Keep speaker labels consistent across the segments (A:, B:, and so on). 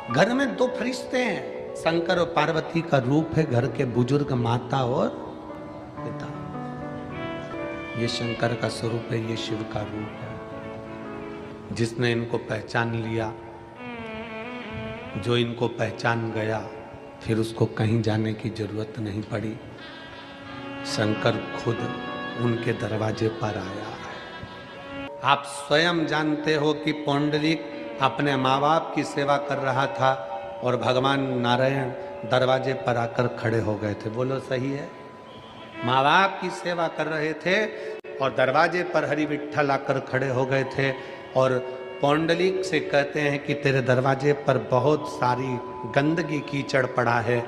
A: घर में दो फरिश्ते हैं, शंकर और पार्वती का रूप है घर के बुजुर्ग माता और पिता। ये शंकर का स्वरूप है, ये शिव का रूप है। जिसने इनको पहचान लिया, जो इनको पहचान गया, फिर उसको कहीं जाने की जरूरत नहीं पड़ी। शंकर खुद उनके दरवाजे पर आया है। आप स्वयं जानते हो कि पौंडलिक अपने माँ बाप की सेवा कर रहा था और भगवान नारायण दरवाजे पर आकर खड़े हो गए थे। बोलो सही है? माँ बाप की सेवा कर रहे थे और दरवाजे पर हरि विट्ठल आकर खड़े हो गए थे और पौंडलिक से कहते हैं कि तेरे दरवाजे पर बहुत सारी गंदगी कीचड़ पड़ा है,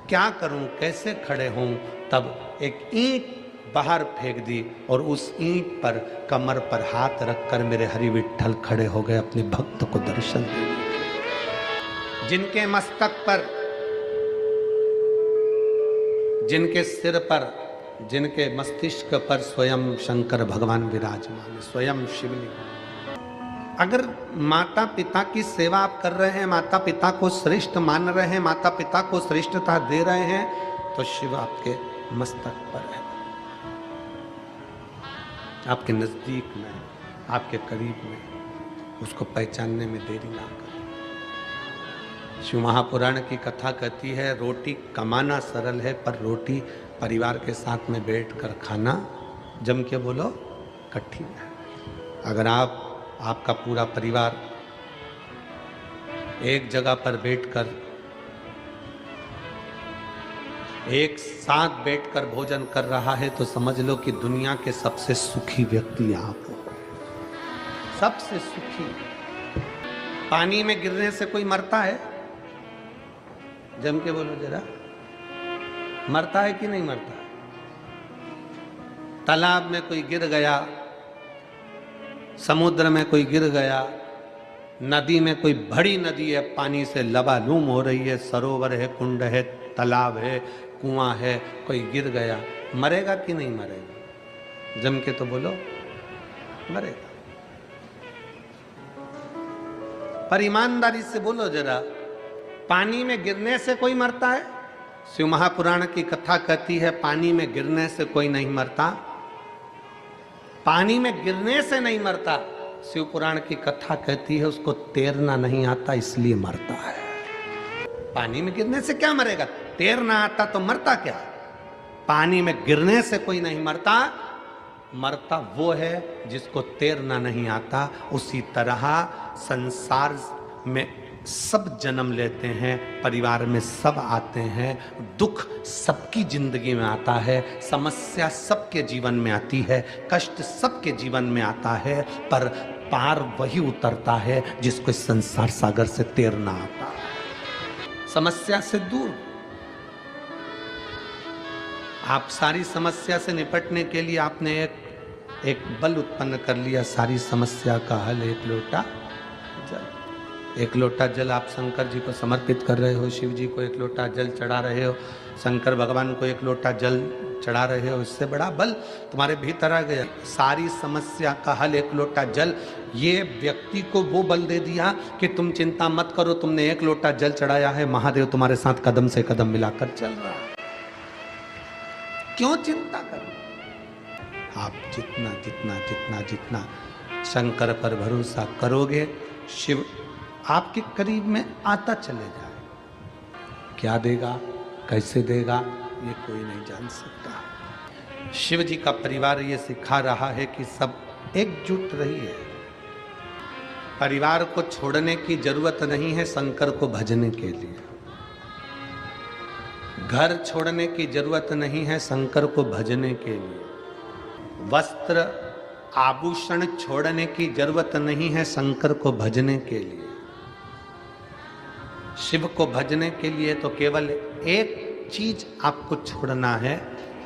A: क्या करूं, कैसे खड़े हूं। तब एक ईंट बाहर फेंक दी और उस ईंट पर कमर पर हाथ रखकर मेरे हरि विट्ठल खड़े हो गए अपने भक्त को दर्शन देने। जिनके मस्तक पर, जिनके सिर पर, जिनके मस्तिष्क पर स्वयं शंकर भगवान विराजमान, स्वयं शिवलिंग। अगर माता पिता की सेवा आप कर रहे हैं, माता पिता को श्रेष्ठ मान रहे हैं, माता पिता को श्रेष्ठता दे रहे हैं, तो शिव आपके मस्तक पर है, आपके नजदीक में, आपके करीब में। उसको पहचानने में देरी ना करें। शिव महापुराण की कथा कहती है, रोटी कमाना सरल है पर रोटी परिवार के साथ में बैठकर खाना, जम के बोलो, कठिन है। अगर आपका पूरा परिवार एक जगह पर बैठकर, एक साथ बैठकर भोजन कर रहा है तो समझ लो कि दुनिया के सबसे सुखी व्यक्ति आप हो, सबसे सुखी। पानी में गिरने से कोई मरता है? जम के बोलो जरा, मरता है कि नहीं मरता? तालाब में कोई गिर गया, समुद्र में कोई गिर गया, नदी में कोई बड़ी नदी है, पानी से लबालूम हो रही है, सरोवर है, कुंड है, तालाब है, कुआं है, कोई गिर गया, मरेगा कि नहीं मरेगा? जम के तो बोलो, मरेगा। पर ईमानदारी से बोलो जरा, पानी में गिरने से कोई मरता है? शिव महापुराण की कथा कहती है पानी में गिरने से कोई नहीं मरता, पानी में गिरने से नहीं मरता। शिव पुराण की कथा कहती है उसको तैरना नहीं आता इसलिए मरता है। पानी में गिरने से क्या मरेगा? तैरना आता तो मरता क्या? पानी में गिरने से कोई नहीं मरता, मरता वो है जिसको तैरना नहीं आता। उसी तरह संसार में सब जन्म लेते हैं, परिवार में सब आते हैं, दुख सबकी जिंदगी में आता है, समस्या सबके जीवन में आती है, कष्ट सबके जीवन में आता है, पर पार वही उतरता है जिसको संसार सागर से तैरना आता है, समस्या से दूर। आप सारी समस्या से निपटने के लिए आपने एक बल उत्पन्न कर लिया, सारी समस्या का हल एक लोटा जल। एक लोटा जल आप शंकर जी को समर्पित कर रहे हो, शिव जी को एक लोटा जल चढ़ा रहे हो, शंकर भगवान को एक लोटा जल चढ़ा रहे हो, इससे बड़ा बल तुम्हारे भीतर आ गया। सारी समस्या का हल एक लोटा जल। ये व्यक्ति को वो बल दे दिया कि तुम चिंता मत करो, तुमने एक लोटा जल चढ़ाया है, महादेव तुम्हारे साथ कदम से कदम मिलाकर चल रहा है, क्यों चिंता करो। आप जितना जितना जितना जितना शंकर पर भरोसा करोगे, शिव आपके करीब में आता चले जाए। क्या देगा, कैसे देगा, ये कोई नहीं जान सकता। शिव जी का परिवार ये सिखा रहा है कि सब एकजुट रहिए। परिवार को छोड़ने की जरूरत नहीं है शंकर को भजने के लिए, घर छोड़ने की जरूरत नहीं है शंकर को भजने के लिए, वस्त्र आभूषण छोड़ने की जरूरत नहीं है शंकर को भजने के लिए। शिव को भजने के लिए तो केवल एक चीज आपको छोड़ना है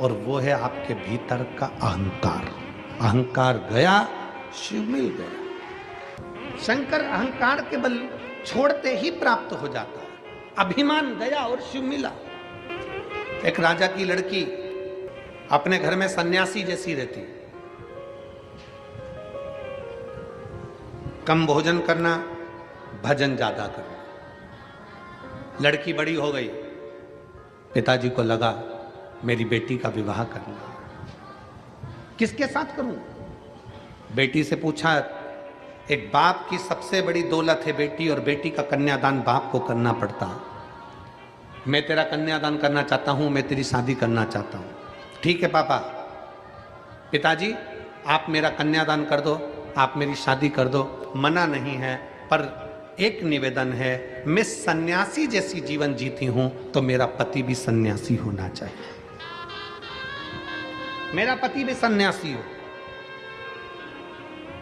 A: और वो है आपके भीतर का अहंकार। अहंकार गया, शिव मिल गया। शंकर अहंकार के बल छोड़ते ही प्राप्त हो जाता है। अभिमान गया और शिव मिला। एक राजा की लड़की अपने घर में सन्यासी जैसी रहती, कम भोजन करना, भजन ज्यादा करना। लड़की बड़ी हो गई, पिताजी को लगा मेरी बेटी का विवाह करना, किसके साथ करूं? बेटी से पूछा, एक बाप की सबसे बड़ी दौलत है बेटी, और बेटी का कन्यादान बाप को करना पड़ता है। मैं तेरा कन्यादान करना चाहता हूं, मैं तेरी शादी करना चाहता हूं। ठीक है पापा, पिताजी आप मेरा कन्यादान कर दो, आप मेरी शादी कर दो, मना नहीं है, पर एक निवेदन है, मैं सन्यासी जैसी जीवन जीती हूं तो मेरा पति भी सन्यासी होना चाहिए, मेरा पति भी सन्यासी हो।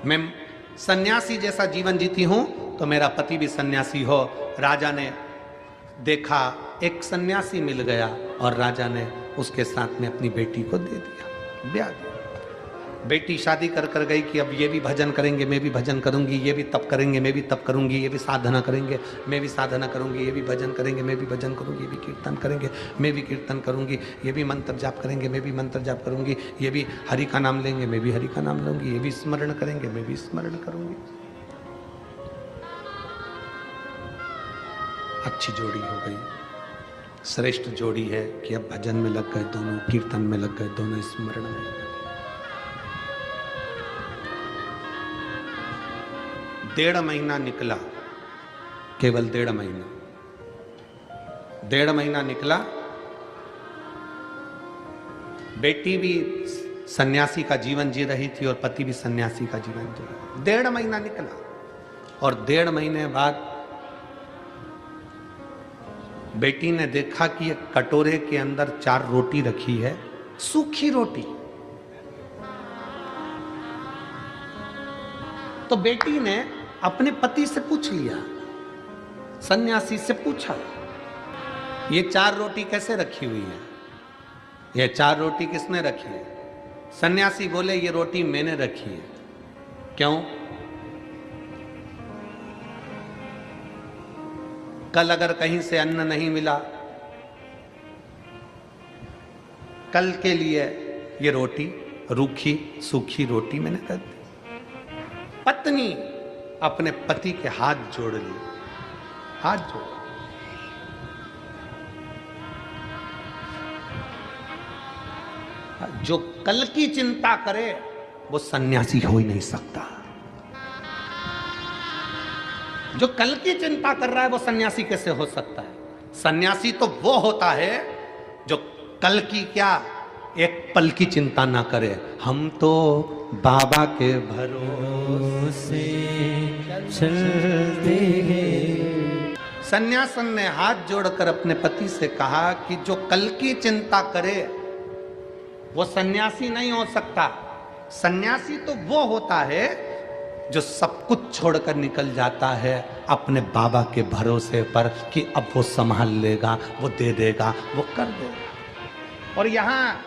A: मैं सन्यासी जैसा जीवन जीती हूं तो मेरा पति भी सन्यासी हो। राजा ने देखा एक सन्यासी मिल गया और राजा ने उसके साथ में अपनी बेटी को दे दिया, ब्याह दिया। बेटी शादी कर कर गई कि अब ये भी भजन करेंगे, मैं भी भजन करूंगी, ये भी तप करेंगे, मैं भी तप करूंगी, ये भी साधना करेंगे, मैं भी साधना करूंगी, ये भी भजन करेंगे, मैं भी भजन करूंगी, ये भी कीर्तन करेंगे, मैं भी कीर्तन करूंगी, ये भी मंत्र जाप करेंगे, मैं भी मंत्र जाप करूंगी, ये भी हरि का नाम लेंगे, मैं भी हरि का नाम लूंगी, ये भी स्मरण करेंगे, मैं भी स्मरण करूंगी। अच्छी जोड़ी हो गई, श्रेष्ठ जोड़ी है कि अब भजन में लग गए दोनों, कीर्तन में लग गए दोनों, स्मरण में लग गए। 1.5 महीना निकला, केवल 1.5 महीना, 1.5 महीना निकला। बेटी भी सन्यासी का जीवन जी रही थी और पति भी सन्यासी का जीवन जी रहा। 1.5 महीना निकला और 1.5 महीने बाद बेटी ने देखा कि एक कटोरे के अंदर 4 रोटी रखी है, सूखी रोटी। तो बेटी ने अपने पति से पूछ लिया, सन्यासी से पूछा, ये 4 रोटी कैसे रखी हुई है, ये 4 रोटी किसने रखी है? सन्यासी बोले, ये रोटी मैंने रखी है। क्यों? कल अगर कहीं से अन्न नहीं मिला, कल के लिए ये रोटी, रूखी सूखी रोटी मैंने कर दी। पत्नी अपने पति के हाथ जोड़ ली, हाथ जोड़। जो कल की चिंता करे वो सन्यासी हो ही नहीं सकता। जो कल की चिंता कर रहा है वो सन्यासी कैसे हो सकता है? सन्यासी तो वो होता है जो कल की क्या, एक पल की चिंता ना करे। हम तो बाबा के भरोसे चलते हैं। सन्यासन ने हाथ जोड़कर अपने पति से कहा कि जो कल की चिंता करे वो सन्यासी नहीं हो सकता। सन्यासी तो वो होता है जो सब कुछ छोड़कर निकल जाता है अपने बाबा के भरोसे पर कि अब वो संभाल लेगा, वो दे देगा, वो कर देगा। और यहाँ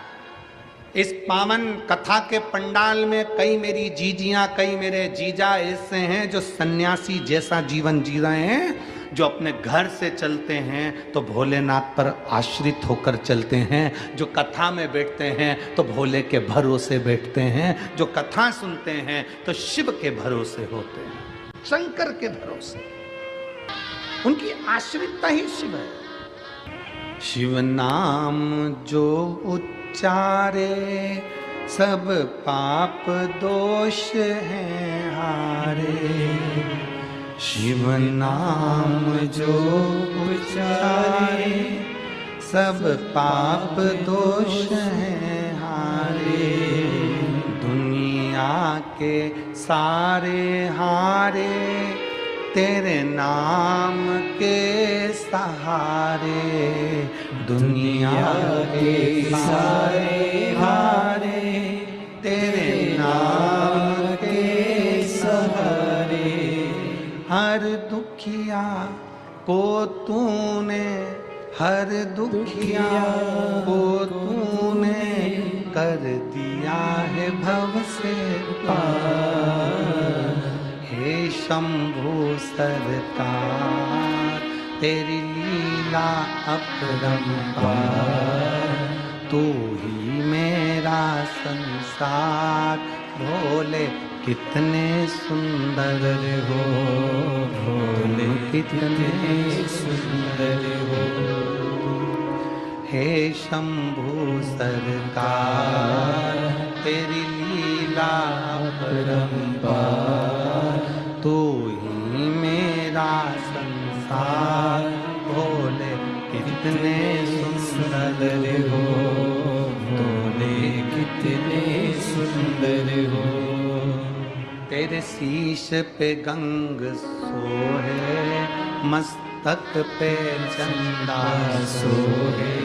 A: इस पावन कथा के पंडाल में कई मेरी जीजियां, कई मेरे जीजा ऐसे हैं जो सन्यासी जैसा जीवन जी रहे हैं, जो अपने घर से चलते हैं तो भोलेनाथ पर आश्रित होकर चलते हैं, जो कथा में बैठते हैं तो भोले के भरोसे बैठते हैं, जो कथा सुनते हैं तो शिव के भरोसे होते हैं, शंकर के भरोसे। उनकी आश्रितता ही शिव है। शिव नाम जो उच्चारे सब पाप दोष हैं हारे। शिव नाम जो उच्चारे सब पाप दोष हैं हारे। दुनिया के सारे हारे तेरे नाम के सहारे। दुनिया के सारे हारे तेरे नाम के सहारे। हर दुखिया को तूने, हर दुखिया को तूने कर दिया है भव से पार। हे शंभु सरकार तेरी लीला अपरंपार। तू ही मेरा संसार। भोले कितने सुंदर हो, भोले कितने सुंदर हो। शंभू सरकार, तेरी लीला अपरंपार, तू ही मेरा संसार, भोले कितने सुंदर हो, भोले कितने सुंदर हो। तेरे शीश पे गंग सोहे, मस्तक पे चंदा सोहे,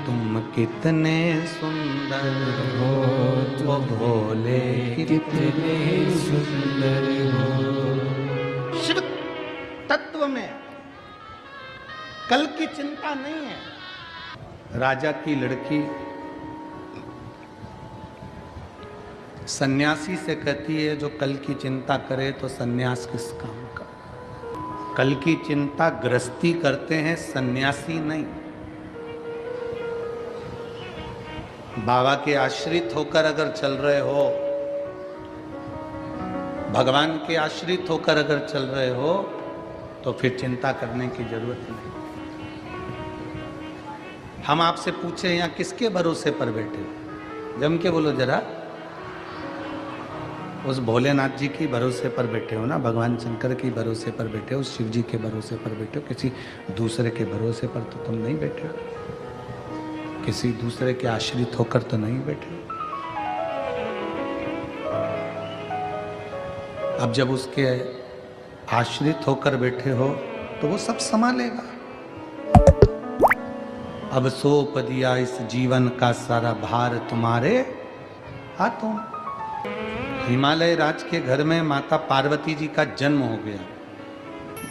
A: तुम कितने सुंदर हो, तो भोले कितने सुंदर हो। शिव तत्व में कल की चिंता नहीं है। राजा की लड़की सन्यासी से कहती है, जो कल की चिंता करे तो सन्यास किस काम का। कल की चिंता गृहस्थी करते हैं, सन्यासी नहीं। बाबा के आश्रित होकर अगर चल रहे हो, भगवान के आश्रित होकर अगर चल रहे हो, तो फिर चिंता करने की जरूरत नहीं। हम आपसे पूछे, यहां किसके भरोसे पर बैठे हो? जम के बोलो जरा। उस भोलेनाथ जी की भरोसे पर बैठे हो ना, भगवान शंकर की भरोसे पर बैठे हो, शिव जी के भरोसे पर बैठे हो। किसी दूसरे के भरोसे पर तो तुम नहीं बैठे हो, किसी दूसरे के आश्रित होकर तो नहीं बैठे हो। अब जब उसके आश्रित होकर बैठे हो तो वो सब संभालेगा। अब सौंप दिया इस जीवन का सारा भार तुम्हारे हाथों। हिमालय राज के घर में माता पार्वती जी का जन्म हो गया।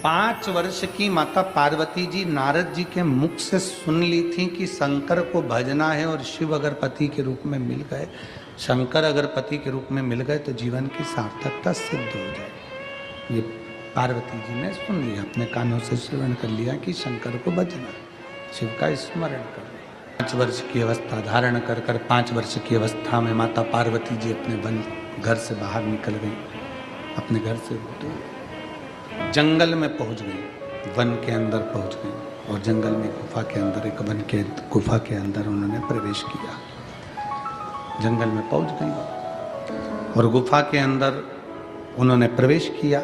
A: 5 वर्ष की माता पार्वती जी नारद जी के मुख से सुन ली थी कि शंकर को भजना है, और शिव अगर पति के रूप में मिल गए, शंकर अगर पति के रूप में मिल गए तो जीवन की सार्थकता सिद्ध हो जाए। ये पार्वती जी ने सुन लिया, अपने कानों से श्रवण कर लिया कि शंकर को भजना, शिव का स्मरण कर। 5 वर्ष की अवस्था धारण कर 5 वर्ष की अवस्था में माता पार्वती जी अपने वन घर से बाहर निकल गई, अपने घर से दूर जंगल में पहुंच गई, वन के अंदर पहुंच गई, और जंगल में गुफा के अंदर, एक वन के गुफा के अंदर उन्होंने प्रवेश किया। जंगल में पहुंच गई और गुफा के अंदर उन्होंने प्रवेश किया।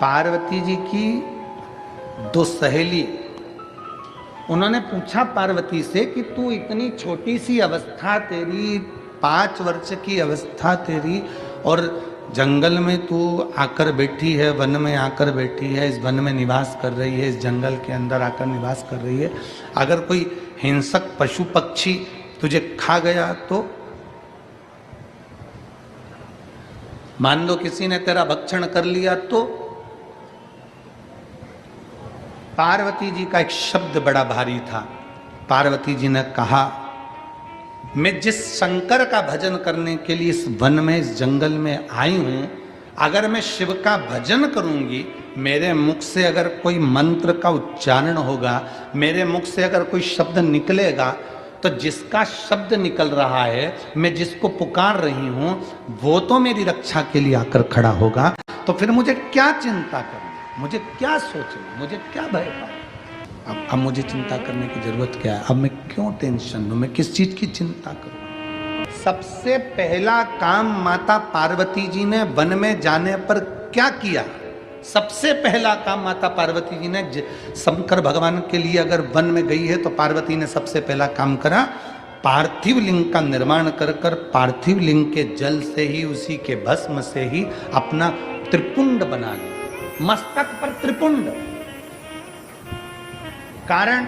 A: पार्वती जी की 2 सहेली, उन्होंने पूछा पार्वती से कि तू इतनी छोटी सी अवस्था तेरी, 5 वर्ष की अवस्था तेरी, और जंगल में तू आकर बैठी है, वन में आकर बैठी है, इस वन में निवास कर रही है, इस जंगल के अंदर आकर निवास कर रही है। अगर कोई हिंसक पशु पक्षी तुझे खा गया तो, मान लो किसी ने तेरा भक्षण कर लिया तो। पार्वती जी का एक शब्द बड़ा भारी था। पार्वती जी ने कहा, मैं जिस शंकर का भजन करने के लिए इस वन में, इस जंगल में आई हूं, अगर मैं शिव का भजन करूंगी, मेरे मुख से अगर कोई मंत्र का उच्चारण होगा, मेरे मुख से अगर कोई शब्द निकलेगा, तो जिसका शब्द निकल रहा है, मैं जिसको पुकार रही हूं, वो तो मेरी रक्षा के लिए आकर खड़ा होगा। तो फिर मुझे क्या चिंता करनी, मुझे क्या सोचना, मुझे क्या भय पाना। अब मुझे चिंता करने की जरूरत क्या है? अब मैं क्यों टेंशन लूं, मैं किस चीज की चिंता करूं? सबसे पहला काम माता पार्वती जी ने वन में जाने पर क्या किया? सबसे पहला काम माता पार्वती जी ने, शंकर भगवान के लिए अगर वन में गई है तो पार्वती ने सबसे पहला काम करा, पार्थिव लिंग का निर्माण कर पार्थिव लिंग के जल से ही, उसी के भस्म से ही अपना त्रिपुंड बना लिया, मस्तक पर त्रिपुंड। कारण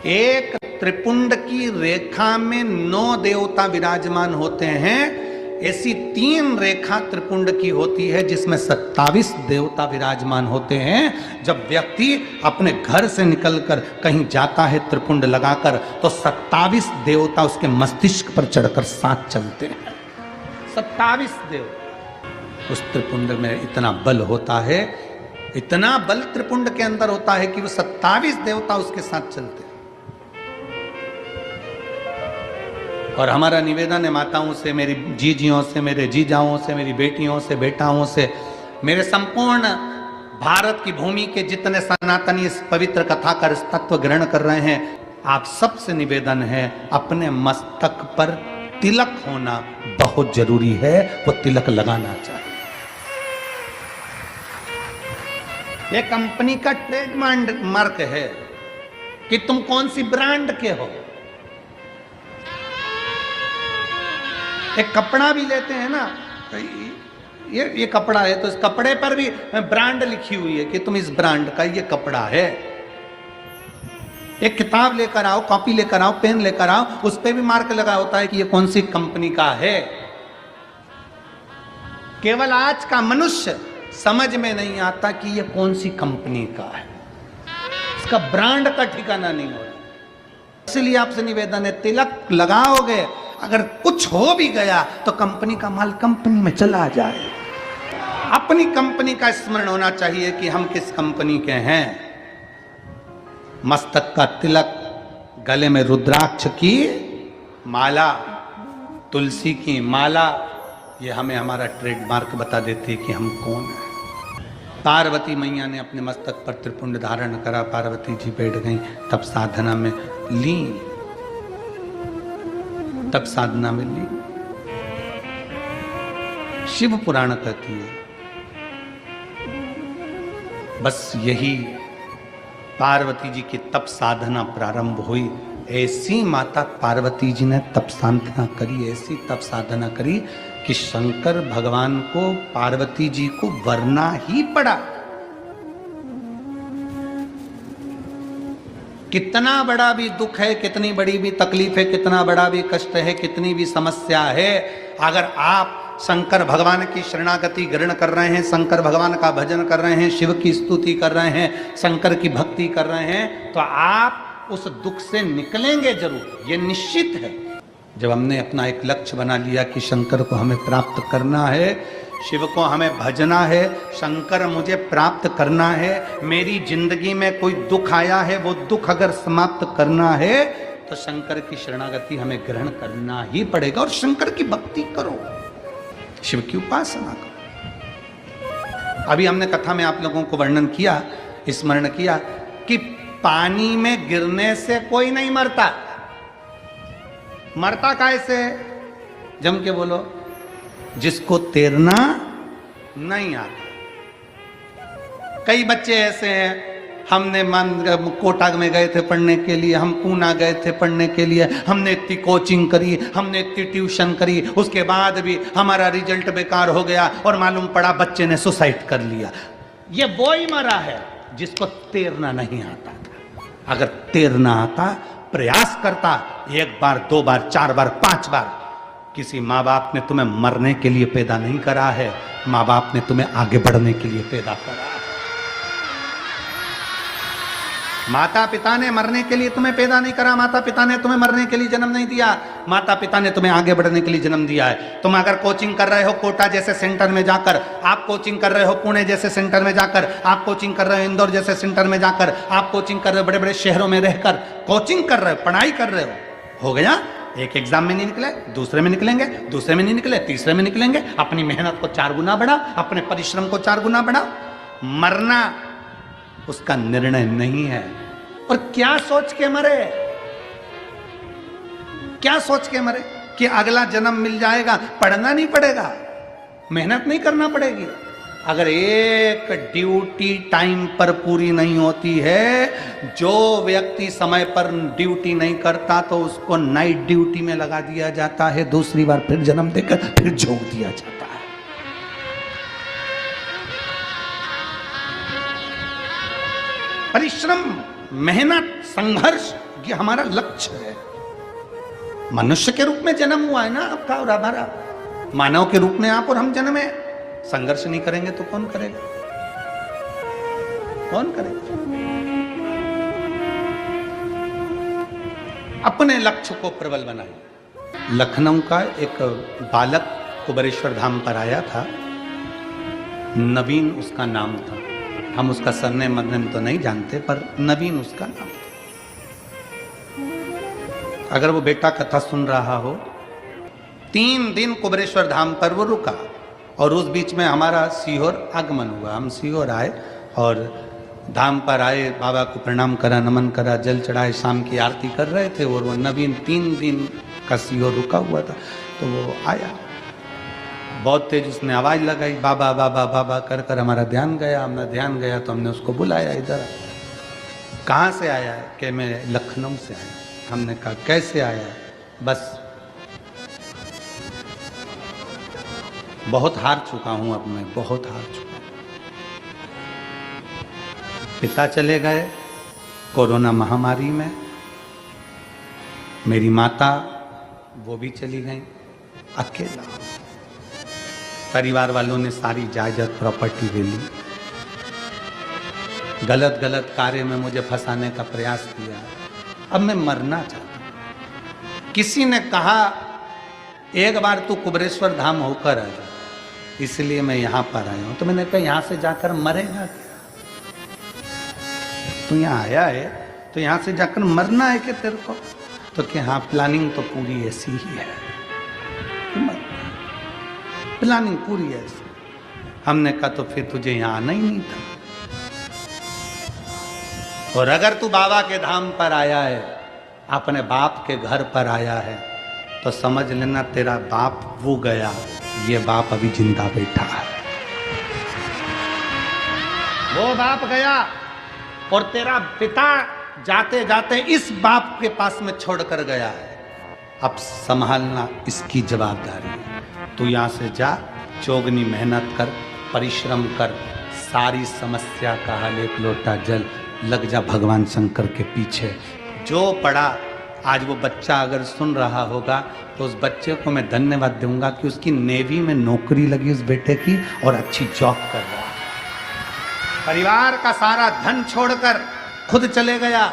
A: एक त्रिपुंड की रेखा में 9 देवता विराजमान होते हैं, ऐसी 3 रेखा त्रिपुंड की होती है जिसमें 27 देवता विराजमान होते हैं। जब व्यक्ति अपने घर से निकलकर कहीं जाता है त्रिपुंड लगाकर, तो 27 देवता उसके मस्तिष्क पर चढ़कर साथ चलते हैं। 27 देवता। उस त्रिपुंड में इतना बल होता है, इतना बल त्रिपुंड के अंदर होता है कि वो 27 देवता उसके साथ चलते हैं। और हमारा निवेदन है माताओं से, मेरी जीजियों से, मेरे जीजाओं से, मेरी बेटियों से, बेटाओं से, मेरे संपूर्ण भारत की भूमि के जितने सनातनी इस पवित्र कथा का तत्व ग्रहण कर रहे हैं, आप सबसे निवेदन है, अपने मस्तक पर तिलक होना बहुत जरूरी है, वो तिलक लगाना चाहिए। ये कंपनी का ट्रेडमार्क मार्क है कि तुम कौन सी ब्रांड के हो। एक कपड़ा भी लेते हैं ना, ये कपड़ा है तो इस कपड़े पर भी ब्रांड लिखी हुई है कि तुम इस ब्रांड का ये कपड़ा है। एक किताब लेकर आओ, कॉपी लेकर आओ, पेन लेकर आओ, उस पे भी मार्क लगा होता है कि ये कौन सी कंपनी का है। केवल आज का मनुष्य समझ में नहीं आता कि ये कौन सी कंपनी का है, इसका ब्रांड का ठिकाना नहीं हो रहा। इसलिए आपसे निवेदन है, तिलक लगाओगे, अगर कुछ हो भी गया तो कंपनी का माल कंपनी में चला जाए। अपनी कंपनी का स्मरण होना चाहिए कि हम किस कंपनी के हैं। मस्तक का तिलक, गले में रुद्राक्ष की माला, तुलसी की माला, ये हमें हमारा ट्रेडमार्क बता देती है कि हम कौन हैं। पार्वती मैया ने अपने मस्तक पर त्रिपुंड धारण करा, पार्वती जी बैठ गई, तब साधना में लीन, तब साधना में लीन। शिव पुराण कहती है बस यही पार्वती जी की तप साधना प्रारंभ हुई। ऐसी माता पार्वती जी ने तप साधना करी, ऐसी तप साधना करी कि शंकर भगवान को पार्वती जी को वरना ही पड़ा। कितना बड़ा भी दुख है, कितनी बड़ी भी तकलीफ है, कितना बड़ा भी कष्ट है, कितनी भी समस्या है, अगर आप शंकर भगवान की शरणागति ग्रहण कर रहे हैं, शंकर भगवान का भजन कर रहे हैं, शिव की स्तुति कर रहे हैं, शंकर की भक्ति कर रहे हैं, तो आप उस दुख से निकलेंगे जरूर, ये निश्चित है। जब हमने अपना एक लक्ष्य बना लिया कि शंकर को हमें प्राप्त करना है, शिव को हमें भजना है, शंकर मुझे प्राप्त करना है, मेरी जिंदगी में कोई दुख आया है, वो दुख अगर समाप्त करना है तो शंकर की शरणागति हमें ग्रहण करना ही पड़ेगा। और शंकर की भक्ति करो, शिव की उपासना करो। अभी हमने कथा में आप लोगों को वर्णन किया, स्मरण किया कि पानी में गिरने से कोई नहीं मरता। मरता कैसे? जम के बोलो, जिसको तैरना नहीं आता। कई बच्चे ऐसे हैं, हमने कोटा में गए थे पढ़ने के लिए, हम पूना गए थे पढ़ने के लिए, हमने इतनी कोचिंग करी, हमने इतनी ट्यूशन करी, उसके बाद भी हमारा रिजल्ट बेकार हो गया और मालूम पड़ा बच्चे ने सुसाइड कर लिया। ये वो ही मरा है जिसको तैरना नहीं आता था। अगर तैरना आता, प्रयास करता, 1 बार 2 बार 4 बार 5 बार, किसी माँ बाप ने तुम्हें मरने के लिए पैदा नहीं करा है, माँ बाप ने तुम्हें आगे बढ़ने के लिए पैदा करा है। माता पिता ने मरने के लिए तुम्हें पैदा नहीं करा, माता पिता ने तुम्हें मरने के लिए जन्म नहीं दिया, माता पिता ने तुम्हें आगे बढ़ने के लिए जन्म दिया है। तुम अगर कोचिंग कर रहे हो कोटा जैसे सेंटर में जाकर, आप कोचिंग कर रहे हो पुणे जैसे सेंटर में जाकर, आप कोचिंग कर रहे हो इंदौर जैसे सेंटर में जाकर, आप कोचिंग कर रहे हो बड़े बड़े शहरों में रहकर, कोचिंग कर रहे हो, पढ़ाई कर रहे हो गया। एक एग्जाम में नहीं निकले, दूसरे में निकलेंगे, दूसरे में नहीं निकले, तीसरे में निकलेंगे। अपनी मेहनत को 4 गुना बढ़ा, अपने परिश्रम को 4 गुना बढ़ा। मरना उसका निर्णय नहीं है। और क्या सोच के मरे, क्या सोच के मरे कि अगला जन्म मिल जाएगा, पढ़ना नहीं पड़ेगा, मेहनत नहीं करना पड़ेगी। अगर एक ड्यूटी टाइम पर पूरी नहीं होती है, जो व्यक्ति समय पर ड्यूटी नहीं करता तो उसको नाइट ड्यूटी में लगा दिया जाता है, दूसरी बार फिर जन्म देकर फिर झोंक दिया जाता है। परिश्रम, मेहनत, संघर्ष, ये हमारा लक्ष्य है। मनुष्य के रूप में जन्म हुआ है ना आपका और हमारा, मानव के रूप में आप और हम जन्मे। संघर्ष नहीं करेंगे तो कौन करेगा? कौन करेगा? अपने लक्ष्य को प्रबल बनाइए। लखनऊ का एक बालक कुबेरेश्वर धाम पर आया था, नवीन उसका नाम था। हम उसका सरनेम तो नहीं जानते, पर नवीन उसका नाम था। अगर वो बेटा कथा सुन रहा हो, 3 दिन कुबेरेश्वर धाम पर वो रुका और उस बीच में हमारा सीहोर आगमन हुआ। हम सीहोर आए और धाम पर आए, बाबा को प्रणाम करा, नमन करा, जल चढ़ाए, शाम की आरती कर रहे थे और वो नवीन 3 दिन का सीओ रुका हुआ था, तो वो आया बहुत तेज, उसने आवाज लगाई बाबा बाबा बाबा कर कर हमारा ध्यान गया। हमारा ध्यान गया तो हमने उसको बुलाया, इधर कहाँ से आया है? कि मैं लखनऊ से आया। हमने कहा कैसे आया है? बस बहुत हार चुका हूं, अब मैं बहुत हार चुका हूं। पिता चले गए कोरोना महामारी में, मेरी माता वो भी चली गई, अकेला। परिवार वालों ने सारी जायदाद प्रॉपर्टी ले ली, गलत गलत कार्य में मुझे फंसाने का प्रयास किया। अब मैं मरना चाहता हूं। किसी ने कहा एक बार तू कुबरेश्वर धाम होकर आ जा, इसलिए मैं यहां पर आया हूं। तो मैंने कहा यहां से जाकर मरेगा क्या? तू यहां आया है तो यहां से जाकर मरना है क्या तेरे को? तो कि हाँ, प्लानिंग तो पूरी ऐसी ही है, प्लानिंग पूरी ऐसी। हमने कहा तो फिर तुझे यहां आना ही नहीं था। और अगर तू बाबा के धाम पर आया है, अपने बाप के घर पर आया है, तो समझ लेना तेरा बाप वो गया, ये बाप अभी जिंदा बैठा है। वो बाप गया और तेरा पिता जाते जाते इस बाप के पास में छोड़कर गया है। अब संभालना इसकी जवाबदारी है। तू यहां से जा, चौगनी मेहनत कर, परिश्रम कर, सारी समस्या का हल एक लोटा जल, लग जा भगवान शंकर के पीछे। जो पढ़ा आज वो बच्चा अगर सुन रहा होगा तो उस बच्चे को मैं धन्यवाद दूंगा कि उसकी नेवी में नौकरी लगी उस बेटे की और अच्छी जॉब कर रहा है। परिवार का सारा धन छोड़कर खुद चले गया,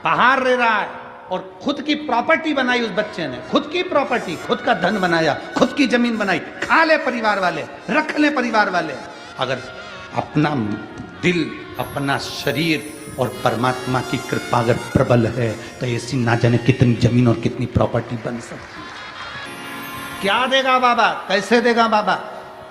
A: बाहर रह रहा है और खुद की प्रॉपर्टी बनाई उस बच्चे ने, खुद की प्रॉपर्टी, खुद का धन बनाया, खुद की जमीन बनाई। खा ले परिवार वाले, रख ले परिवार वाले। अगर अपना दिल, अपना शरीर और परमात्मा की कृपा अगर प्रबल है तो ऐसी ना जाने कितनी जमीन और कितनी प्रॉपर्टी बन सकती है। क्या देगा बाबा, कैसे देगा बाबा?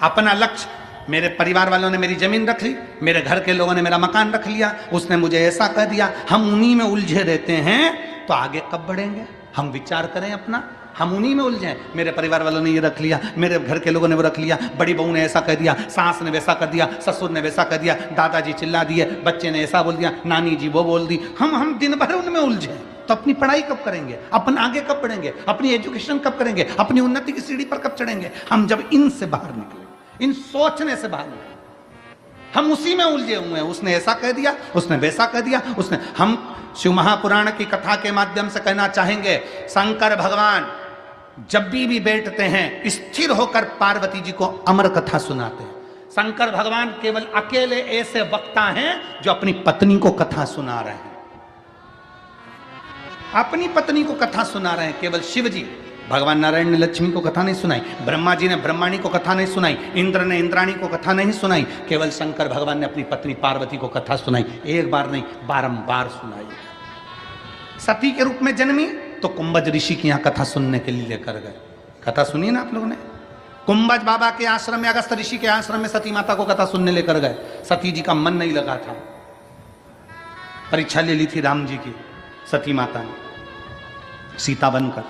A: अपना लक्ष्य, मेरे परिवार वालों ने मेरी जमीन रख ली, मेरे घर के लोगों ने मेरा मकान रख लिया, उसने मुझे ऐसा कह दिया, हम उन्हीं में उलझे रहते हैं, तो आगे कब बढ़ेंगे? हम विचार करें अपना, हम उन्हीं में उलझे। मेरे परिवार वालों ने ये रख लिया, मेरे घर के लोगों ने वो रख लिया, बड़ी बहू ने ऐसा कह दिया, सास ने वैसा कर दिया, ससुर ने वैसा कर दिया, दादाजी चिल्ला दिए, बच्चे ने ऐसा बोल दिया, नानी जी वो बोल दी। हम दिन भर उनमें उलझे, तो अपनी पढ़ाई कब करेंगे? अपन आगे कब बढ़ेंगे? अपनी एजुकेशन कब करेंगे? अपनी उन्नति की सीढ़ी पर कब चढ़ेंगे? हम जब इनसे बाहर निकले, इन सोचने से बाहर निकले। हम उसी में उलझे हुए हैं, उसने ऐसा कह दिया, उसने वैसा कह दिया, उसने। हम शिव महापुराण की कथा के माध्यम से कहना चाहेंगे, शंकर भगवान जब भी बैठते हैं स्थिर होकर पार्वती जी को अमर कथा सुनाते हैं। शंकर भगवान केवल अकेले ऐसे वक्ता हैं जो अपनी पत्नी को कथा सुना रहे हैं, अपनी पत्नी को कथा सुना रहे हैं। केवल शिव जी, भगवान नारायण ने लक्ष्मी को कथा नहीं सुनाई, ब्रह्मा जी ने ब्रह्माणी को कथा नहीं सुनाई, इंद्र ने इंद्राणी को कथा नहीं सुनाई, केवल शंकर भगवान ने अपनी पत्नी पार्वती को कथा सुनाई। एक बार नहीं, बारंबार सुनाई। सती के रूप में जन्मी तो कुंभज ऋषि की यहाँ कथा सुनने के लिए लेकर गए। कथा सुनी ना आप लोगों ने? कुंभज बाबा के आश्रम में, अगस्त ऋषि के आश्रम में सती माता को कथा सुनने लेकर गए। सती जी का मन नहीं लगा था, परीक्षा ले ली थी राम जी की सती माता ने, सीता बनकर।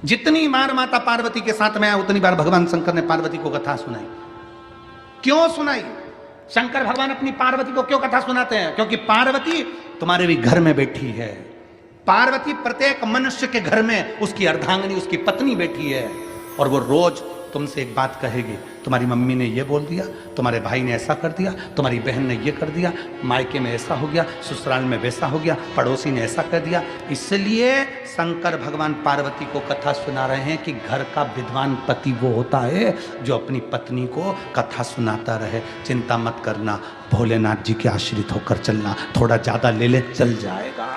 A: जितनी बार माता पार्वती के साथ में आया उतनी बार भगवान शंकर ने पार्वती को कथा सुनाई। क्यों सुनाई? शंकर भगवान अपनी पार्वती को क्यों कथा सुनाते हैं? क्योंकि पार्वती तुम्हारे भी घर में बैठी है। पार्वती प्रत्येक मनुष्य के घर में उसकी अर्धांगिनी, उसकी पत्नी बैठी है, और वो रोज तुमसे एक बात कहेगी, तुम्हारी मम्मी ने ये बोल दिया, तुम्हारे भाई ने ऐसा कर दिया, तुम्हारी बहन ने ये कर दिया, मायके में ऐसा हो गया, ससुराल में वैसा हो गया, पड़ोसी ने ऐसा कर दिया। इसलिए शंकर भगवान पार्वती को कथा सुना रहे हैं कि घर का विद्वान पति वो होता है जो अपनी पत्नी को कथा सुनाता रहे। चिंता मत करना, भोलेनाथ जी के आश्रित होकर चलना, थोड़ा ज्यादा ले ले चल जाएगा।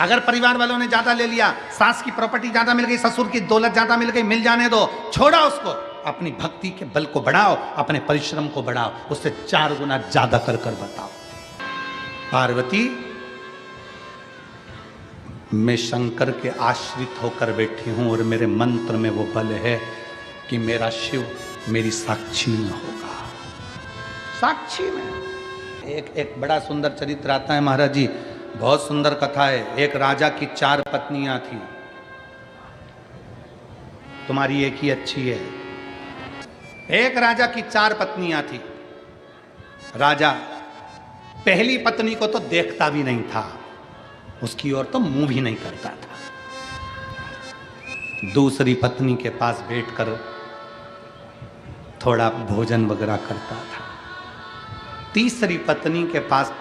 A: अगर परिवार वालों ने ज्यादा ले लिया, सास की प्रॉपर्टी ज्यादा मिल गई, ससुर की दौलत ज्यादा मिल गई, मिल जाने दो, छोड़ा उसको। अपनी भक्ति के बल को बढ़ाओ, अपने परिश्रम को बढ़ाओ, उससे 4 गुना ज्यादा कर कर बताओ। पार्वती, मैं शंकर के आश्रित होकर बैठी हूं और मेरे मंत्र में वो बल है कि मेरा शिव मेरी साक्षी में होगा। साक्षी में। एक बड़ा सुंदर चरित्र आता है महाराज जी, बहुत सुंदर कथा है। एक राजा की 4 पत्नियां थी, तुम्हारी एक ही अच्छी है। एक राजा की 4 पत्नियां थी। राजा पहली पत्नी को तो देखता भी नहीं था, उसकी ओर तो मुंह भी नहीं करता था। दूसरी पत्नी के पास बैठकर थोड़ा भोजन वगैरह करता था। तीसरी पत्नी के पास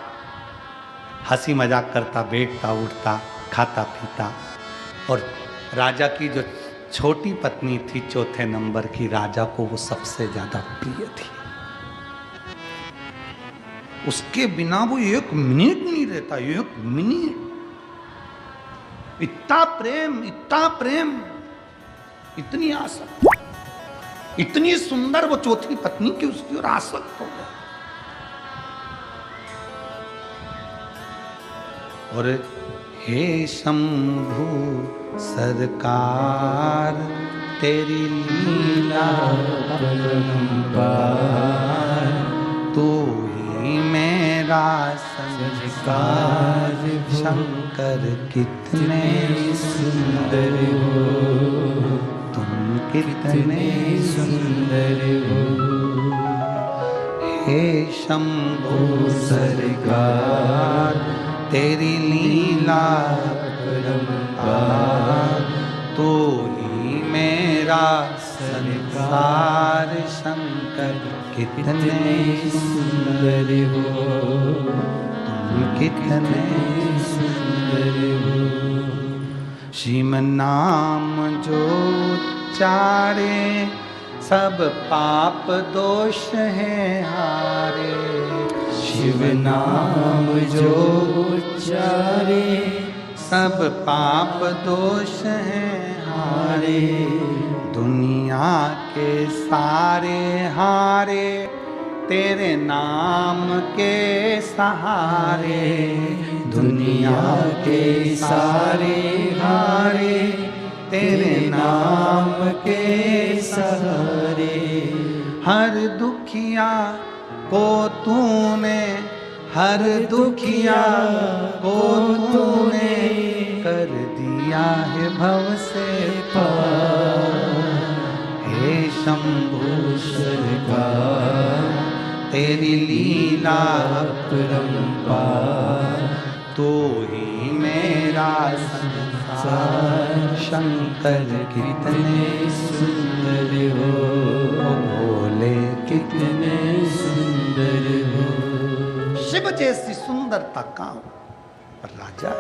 A: हंसी मजाक करता, बैठता उठता, खाता पीता। और राजा की जो छोटी पत्नी थी, चौथे नंबर की, राजा को वो सबसे ज्यादा प्रिय थी। उसके बिना वो 1 मिनट नहीं रहता, 1 मिनट। इतना प्रेम, इतना प्रेम, इतनी आसक्त, इतनी सुंदर वो चौथी पत्नी की उसकी ओर आसक्त हो गया। और हे शंभु सरकार तेरी लीला अपरंपार, तू ही मेरा संस्कार। शंकर कितने सुंदर हो, तुम कितने सुंदर हो। हे शंभु सरकार तेरी लीला अपरंपार, तू ही मेरा संसार। शंकर कितने सुंदर हो, तुम कितने सुंदर हो। शिव नाम जो उच्चारे, सब पाप दोष है हारे। शिव नाम जो उच्चारे, सब पाप दोष है हारे। दुनिया के सारे हारे, तेरे नाम के सहारे। दुनिया के सारे हारे, तेरे नाम के सहारे। हर दुखिया को तूने, हर दुखिया को तूने कर दिया है भव से पार। हे शंभु सरकार तेरी लीला अपरंपार, तू ही मेरा संसार। शंकर कितने सुंदर हो, भोले कितने सुंदर हो। शिव जैसी सुंदरता कहाँ? पर राजा,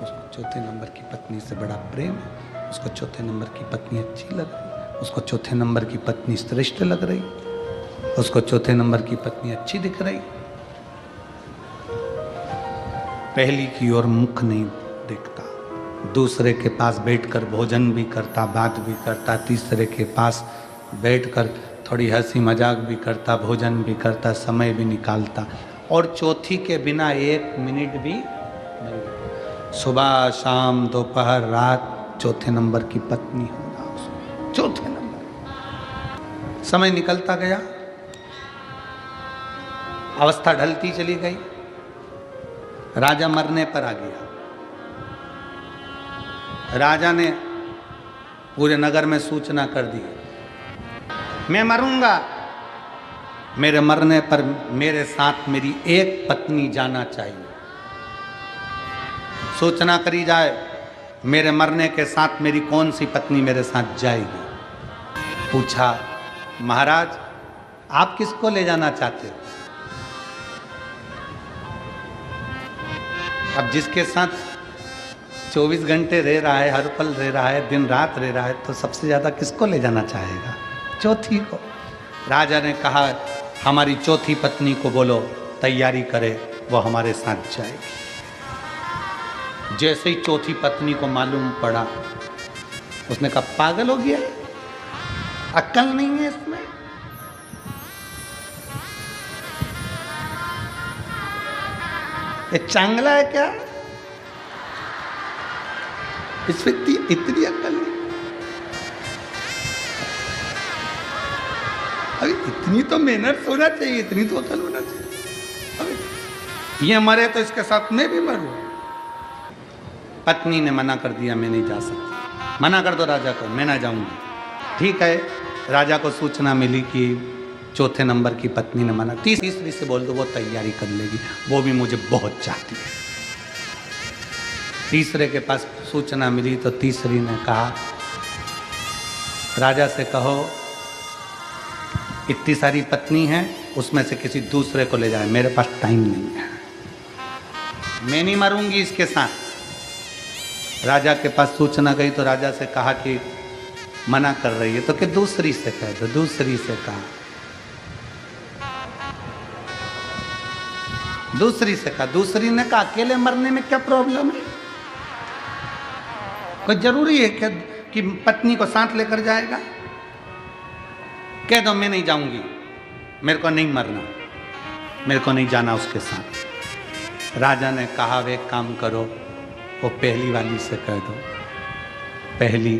A: उसको चौथे नंबर की पत्नी से बड़ा प्रेम है। उसको चौथे नंबर की पत्नी अच्छी लग रही, उसको चौथे नंबर की पत्नी श्रेष्ठ लग रही, उसको चौथे नंबर की पत्नी अच्छी दिख रही। पहली की ओर मुख नहीं देखता, दूसरे के पास बैठकर भोजन भी करता, बात भी करता, तीसरे के पास बैठकर थोड़ी हंसी मजाक भी करता, भोजन भी करता, समय भी निकालता। और चौथी के बिना 1 मिनट भी नहीं। सुबह शाम दोपहर रात चौथे नंबर की पत्नी होना उसको, चौथे नंबर। समय निकलता गया, अवस्था ढलती चली गई, राजा मरने पर आ गया। राजा ने पूरे नगर में सूचना कर दी, मैं मरूंगा, मेरे मरने पर मेरे साथ मेरी एक पत्नी जाना चाहिए। सूचना करी जाए, मेरे मरने के साथ मेरी कौन सी पत्नी मेरे साथ जाएगी। पूछा, महाराज आप किसको ले जाना चाहते हो? अब जिसके साथ 24 घंटे रह रहा है, हर पल रह रहा है, दिन रात रह रहा है, तो सबसे ज्यादा किसको ले जाना चाहेगा? चौथी को। राजा ने कहा, हमारी चौथी पत्नी को बोलो तैयारी करे, वो हमारे साथ जाएगी। जैसे ही चौथी पत्नी को मालूम पड़ा, उसने कहा, पागल हो गया, अक्ल नहीं है इसमें। ये चांगला है क्या? इस व्यक्ति इतनी अक्ल नहीं। अभी इतनी तो मेहनत होना चाहिए, इतनी तो अकल होना चाहिए। अभी ये मरे तो इसके साथ मैं भी मरूं। पत्नी ने मना कर दिया, मैं नहीं जा सकती। मना कर दो राजा को, मैं ना जाऊंगी। ठीक है, राजा को सूचना मिली कि चौथे नंबर की पत्नी ने मना। तीसरी से बोल दो, वो तैयारी कर लेगी, वो भी मुझे बहुत चाहती है। तीसरे के पास सूचना मिली तो तीसरी ने कहा, राजा से कहो इतनी सारी पत्नी हैं, उसमें से किसी दूसरे को ले जाए, मेरे पास टाइम नहीं है, मैं नहीं मरूंगी इसके साथ। राजा के पास सूचना गई तो राजा से कहा कि मना कर रही है, तो कि दूसरी से कह दो। दूसरी से कहा, दूसरी से कहा। दूसरी ने कहा अकेले मरने में क्या प्रॉब्लम है, कोई जरूरी है कि पत्नी को साथ लेकर जाएगा। कह दो मैं नहीं जाऊंगी, मेरे को नहीं मरना, मेरे को नहीं जाना उसके साथ। राजा ने कहा वे काम करो, वो पहली वाली से कह दो। पहली,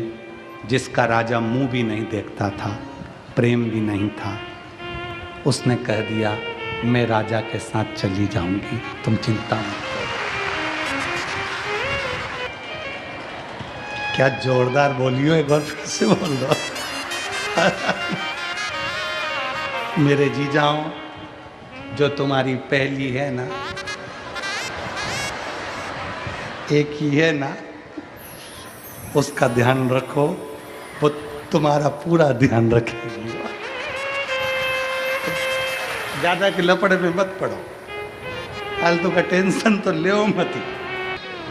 A: जिसका राजा मुंह भी नहीं देखता था, प्रेम भी नहीं था, उसने कह दिया मैं राजा के साथ चली जाऊंगी, तुम चिंता मत करो। क्या जोरदार बोलियो, एक बार फिर से बोल दो। मेरे जीजाओं, जो तुम्हारी पहली है ना, एक ही है ना, उसका ध्यान रखो, वो तुम्हारा पूरा ध्यान रखेगी। ज्यादा के लपड़े में मत पड़ो, फालतू का टेंशन तो ले मत।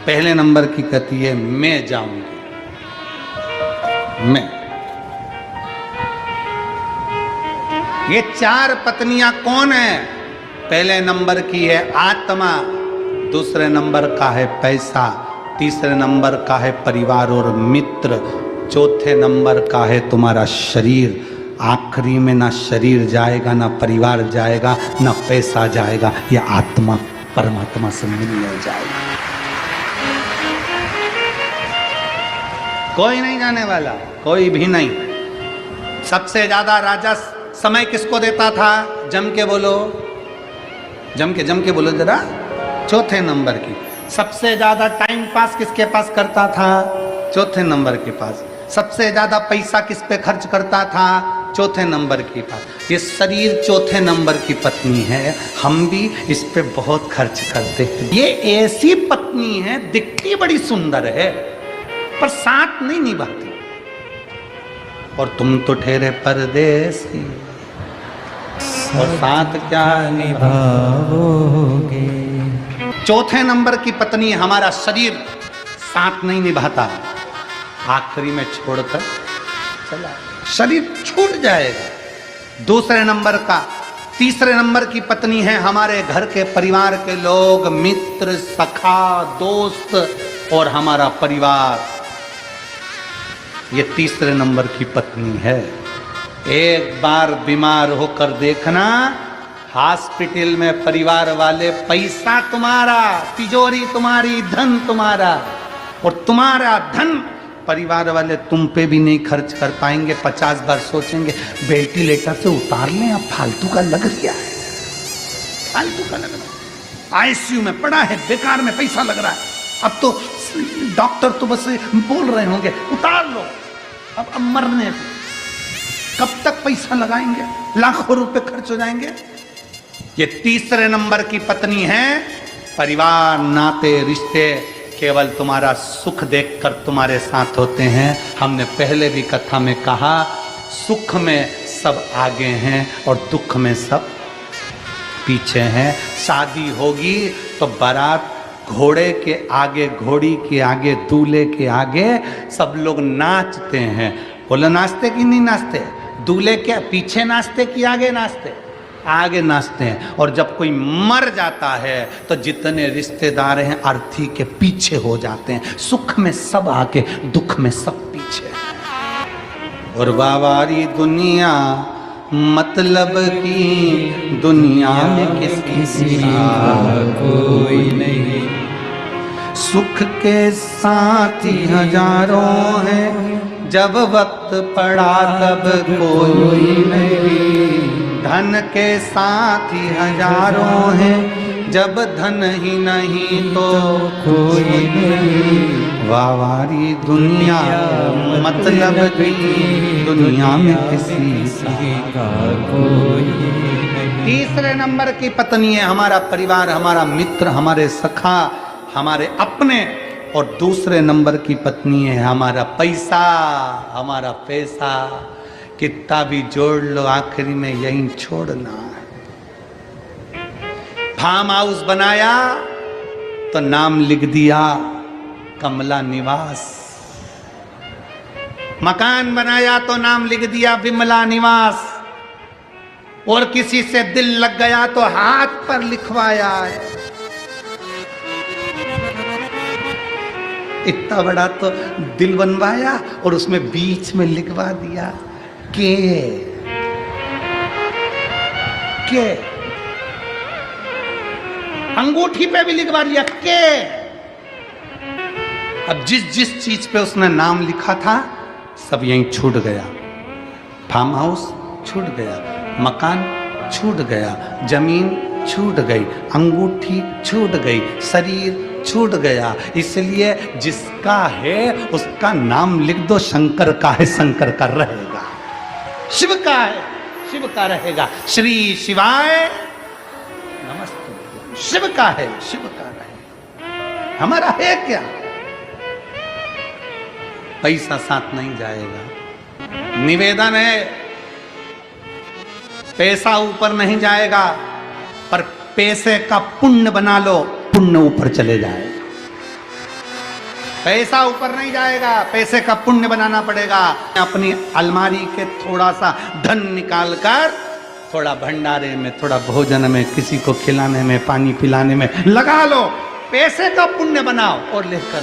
A: पहले नंबर की कहती है मैं जाऊंगी, मैं। ये चार पत्नियां कौन है? पहले नंबर की है आत्मा, दूसरे नंबर का है पैसा, तीसरे नंबर का है परिवार और मित्र, चौथे नंबर का है तुम्हारा शरीर। आखिरी में ना शरीर जाएगा, ना परिवार जाएगा, ना पैसा जाएगा, ये आत्मा परमात्मा से मिल जाएगा। कोई नहीं जाने वाला, कोई भी नहीं। सबसे ज्यादा राजा समय किसको देता था? जम के बोलो, जम के बोलो जरा। चौथे नंबर की। सबसे ज्यादा टाइम पास किसके पास करता था? चौथे नंबर के पास। सबसे ज्यादा पैसा किस पे खर्च करता था? चौथे नंबर के पास। ये शरीर चौथे नंबर की पत्नी है, हम भी इस पे बहुत खर्च करते हैं। ये ऐसी पत्नी है, दिखती बड़ी सुंदर है पर साथ नहीं निभाती, और तुम तो ठहरे परदेसी और साथ क्या निभाओगे। चौथे नंबर की पत्नी हमारा शरीर साथ नहीं निभाता, आखिरी में छोड़कर चला, शरीर छूट जाएगा। दूसरे नंबर का, तीसरे नंबर की पत्नी है हमारे घर के परिवार के लोग, मित्र, सखा, दोस्त और हमारा परिवार। ये तीसरे नंबर की पत्नी है। एक बार बीमार होकर देखना, हॉस्पिटल में परिवार वाले, पैसा तुम्हारा, तिजोरी तुम्हारी, धन तुम्हारा, और तुम्हारा धन परिवार वाले तुम पे भी नहीं खर्च कर पाएंगे। 50 बार सोचेंगे वेंटिलेटर से उतार लें, अब फालतू का लग गया है, फालतू का लग रहा है, आईसीयू में पड़ा है, बेकार में पैसा लग रहा है। अब तो डॉक्टर तो बस बोल रहे होंगे उतार लो, अब मरने दो। कब तक पैसा लगाएंगे, लाखों रुपए खर्च हो जाएंगे। ये तीसरे नंबर की पत्नी है। परिवार, नाते, रिश्ते केवल तुम्हारा सुख देखकर तुम्हारे साथ होते हैं। हमने पहले भी कथा में कहा, सुख में सब आगे हैं और दुख में सब पीछे हैं। शादी होगी तो बारात घोड़े के आगे, घोड़ी के आगे, दूल्हे के आगे सब लोग नाचते हैं। बोलो नाचते कि नहीं नाचते? दूल्हे के पीछे नाचते कि आगे नाचते? आगे नाचते हैं। और जब कोई मर जाता है तो जितने रिश्तेदार हैं अर्थी के पीछे हो जाते हैं। सुख में सब आगे, दुख में सब पीछे। और बाबारी दुनिया मतलब की दुनिया में किसी का कोई नहीं। सुख के साथी हजारों हैं, जब वक्त पड़ा तब कोई नहीं। धन के साथी हजारों हैं, जब धन ही नहीं तो कोई नहीं। वावारी दुनिया मतलब की दुनिया में किसी का कोई नहीं। तीसरे नंबर की पत्नी है हमारा परिवार, हमारा मित्र, हमारे सखा, हमारे अपने। और दूसरे नंबर की पत्नी है हमारा पैसा, हमारा पैसा। कितना भी जोड़ लो आखिरी में यहीं छोड़ना है। फार्म हाउस बनाया तो नाम लिख दिया कमला निवास, मकान बनाया तो नाम लिख दिया विमला निवास, और किसी से दिल लग गया तो हाथ पर लिखवाया है। इतना बड़ा तो दिल बनवाया और उसमें बीच में लिखवा दिया के। अंगूठी पे भी लिखवा दिया के। अब जिस जिस चीज पे उसने नाम लिखा था सब यहीं छूट गया। फार्म हाउस छूट गया, मकान छूट गया, जमीन छूट गई, अंगूठी छूट गई, शरीर छूट गया। इसलिए जिसका है उसका नाम लिख दो। शंकर का है, शंकर का रहेगा। शिव का है, शिव का रहेगा। श्री शिवाय नमस्ते। शिव का है, शिव का रहेगा। हमारा है क्या? पैसा साथ नहीं जाएगा। निवेदन है, पैसा ऊपर नहीं जाएगा, पर पैसे का पुण्य बना लो, पुण्य ऊपर चले जाएगा। पैसा ऊपर नहीं जाएगा, पैसे का पुण्य बनाना पड़ेगा। अपनी अलमारी के थोड़ा सा धन निकाल कर थोड़ा भंडारे में, थोड़ा भोजन में, किसी को खिलाने में, पानी पिलाने में लगा लो। पैसे का पुण्य बनाओ और लेकर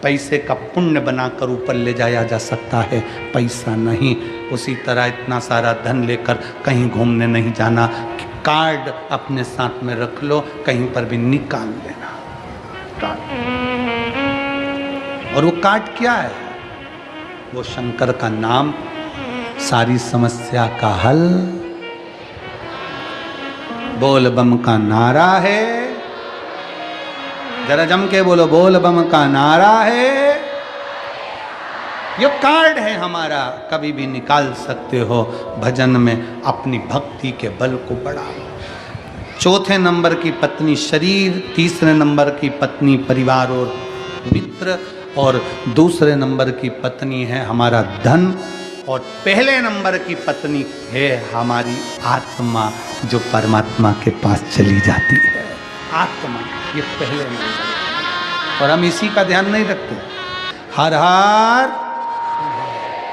A: पैसे का पुण्य बनाकर ऊपर ले जाया जा सकता है, पैसा नहीं। उसी तरह इतना सारा धन लेकर कहीं घूमने नहीं जाना। कार्ड अपने साथ में रख लो, कहीं पर भी निकाल लेना कार्ड। और वो कार्ड क्या है? वो शंकर का नाम, सारी समस्या का हल। बोल बम का नारा है, जरा जम के बोलो, बोल बम का नारा है। ये कार्ड है हमारा, कभी भी निकाल सकते हो। भजन में अपनी भक्ति के बल को बढ़ाओ। चौथे नंबर की पत्नी शरीर, तीसरे नंबर की पत्नी परिवार और मित्र, और दूसरे नंबर की पत्नी है हमारा धन, और पहले नंबर की पत्नी है हमारी आत्मा, जो परमात्मा के पास चली जाती है। आत्मा ये पहले नंबर, और हम इसी का ध्यान नहीं रखते। हर हर